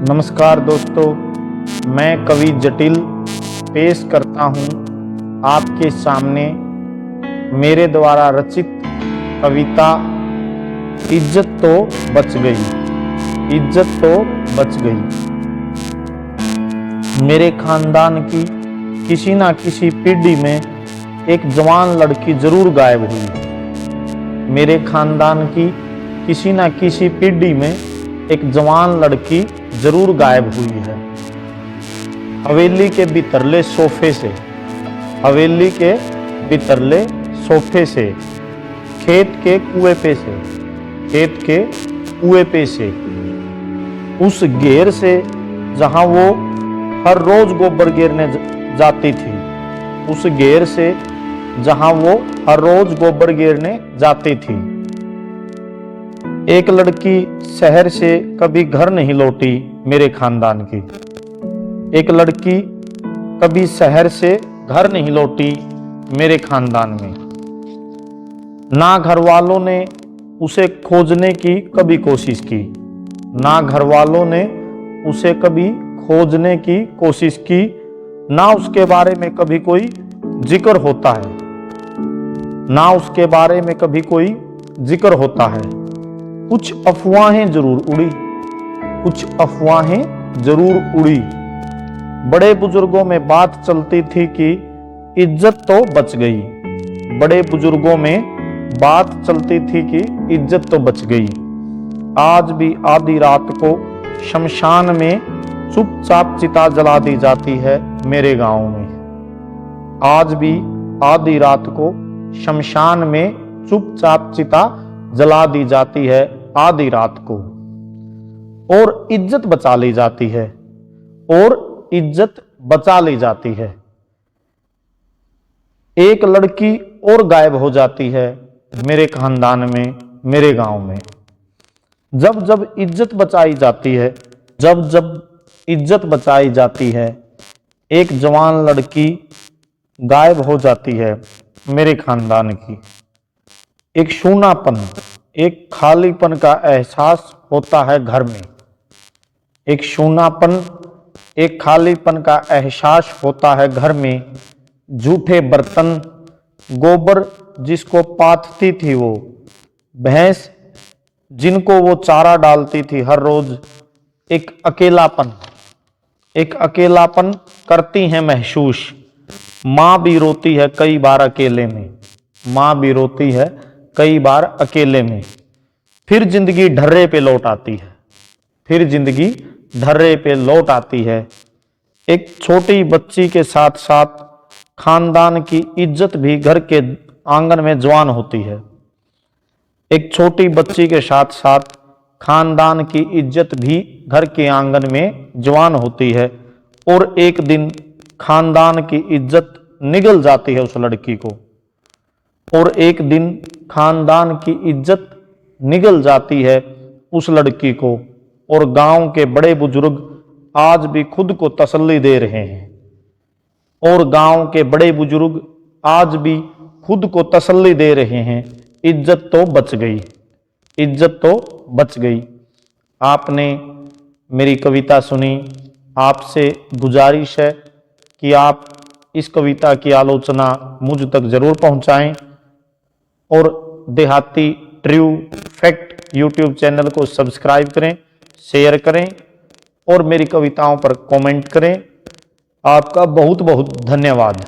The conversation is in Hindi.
नमस्कार दोस्तों, मैं कवि जटिल पेश करता हूँ आपके सामने मेरे द्वारा रचित कविता इज्जत तो बच गई, इज्जत तो बच गई। मेरे खानदान की किसी ना किसी पीढ़ी में एक जवान लड़की जरूर गायब हुई। मेरे खानदान की किसी ना किसी पीढ़ी में एक जवान लड़की जरूर गायब हुई है। हवेली के बितरले सोफे से, हवेली के बितरले सोफे से, खेत के कुएं पे से, खेत के कुएं पे से, उस घेर से जहां वो हर रोज गोबर गिरने जाती थी, उस घेर से जहां वो हर रोज गोबर गिरने जाती थी। एक लड़की शहर से कभी घर नहीं लौटी मेरे खानदान की, एक लड़की कभी शहर से घर नहीं लौटी मेरे खानदान में। ना घर वालों ने उसे खोजने की कभी कोशिश की, ना घर वालों ने उसे कभी खोजने की कोशिश की, ना उसके बारे में कभी कोई जिक्र होता है, ना उसके बारे में कभी कोई जिक्र होता है। कुछ अफवाहें जरूर उड़ी, कुछ अफवाहें जरूर उड़ी। बड़े बुजुर्गों में बात चलती थी कि इज्जत तो बच गई, बड़े बुजुर्गों में बात चलती थी कि इज्जत तो बच गई। आज भी आधी रात को शमशान में चुपचाप चिता जला दी जाती है मेरे गांव में। आज भी आधी रात को शमशान में चुपचाप चिता जला दी जाती है आधी रात को, और इज्जत बचा ली जाती है, और इज्जत बचा ली जाती है। एक लड़की और गायब हो जाती है मेरे खानदान में, मेरे गांव में। जब जब इज्जत बचाई जाती है, जब जब इज्जत बचाई जाती है, एक जवान लड़की गायब हो जाती है मेरे खानदान की। एक सूनापन, एक खालीपन का एहसास होता है घर में। एक सूनापन, एक खालीपन का एहसास होता है घर में। झूठे बर्तन, गोबर जिसको पाथती थी वो भैंस, जिनको वो चारा डालती थी हर रोज, एक अकेलापन, एक अकेलापन करती हैं महसूस। माँ भी रोती है कई बार अकेले में, माँ भी रोती है कई बार अकेले में। फिर जिंदगी ढर्रे पे लौट आती है, फिर जिंदगी ढर्रे पे लौट आती है। एक छोटी बच्ची के साथ साथ खानदान की इज्जत भी घर के आंगन में जवान होती है। एक छोटी बच्ची के साथ साथ खानदान की इज्जत भी घर के आंगन में जवान होती है, और एक दिन खानदान की इज्जत निगल जाती है उस लड़की को, और एक दिन खानदान की इज्जत निगल जाती है उस लड़की को। और गांव के बड़े बुजुर्ग आज भी खुद को तसल्ली दे रहे हैं, और गांव के बड़े बुजुर्ग आज भी खुद को तसल्ली दे रहे हैं, इज्जत तो बच गई, इज्जत तो बच गई। आपने मेरी कविता सुनी, आपसे गुजारिश है कि आप इस कविता की आलोचना मुझ तक जरूर पहुंचाएं, और देहाती ट्रू फैक्ट यूट्यूब चैनल को सब्सक्राइब करें, शेयर करें, और मेरी कविताओं पर कमेंट करें। आपका बहुत बहुत धन्यवाद।